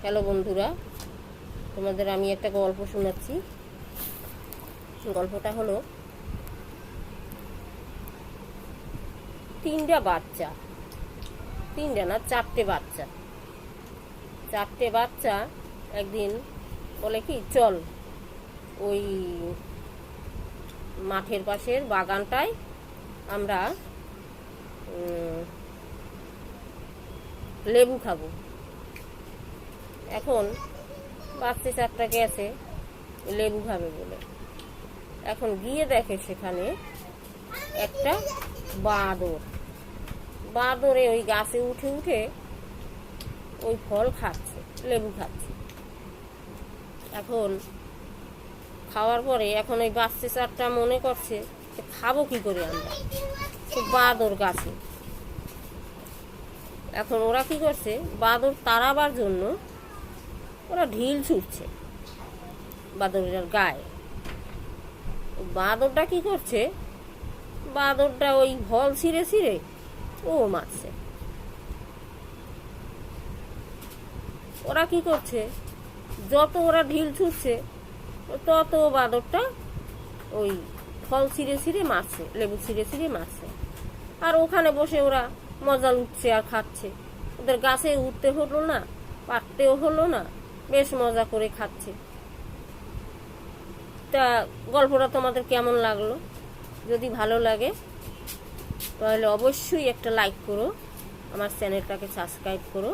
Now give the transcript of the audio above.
Hello বন্ধুরা, তোমাদের আমি একটা গল্প শোনাচ্ছি। গল্পটা হলো চারটে বাচ্চা একদিন বলে কি, চল ওই মাঠের পাশের বাগানটায় আমরা লেবু খাবো। এখন বাচ্চা চারটা গেছে লেবু খাবে বলে। এখন গিয়ে দেখে সেখানে একটা বাঁদরে ওই গাছে উঠে উঠে ওই ফল খাচ্ছে, লেবু খাচ্ছে। এখন খাওয়ার পরে এখন ওই বাচ্চা চারটা মনে করছে যে খাবো কি করে আমরা, তো বাঁদর গাছে। এখন ওরা কি করছে, বাঁদর তাড়াবার জন্য ওরা ঢিল ছুটছে বাঁদরের গায়ে। বাঁদরটা কি করছে, বাঁদরটা ওই ফল ছিঁড়ে ছিঁড়ে ও মারছে। ওরা কি করছে, যত ওরা ঢিল ছুটছে তত বাঁদরটা ওই ফল ছিঁড়ে ছিঁড়ে মারছে, লেবু ছিঁড়ে ছিঁড়ে মারছে। আর ওখানে বসে ওরা মজা লুটছে আর খাচ্ছে। ওদের গাছে উঠতে হলো না, পারতেও হলো না, বেশ মজা করে খাচ্ছে। তা গল্পটা তোমাদের কেমন লাগলো? যদি ভালো লাগে তাহলে অবশ্যই একটা লাইক করো, আমার চ্যানেলটাকে সাবস্ক্রাইব করো।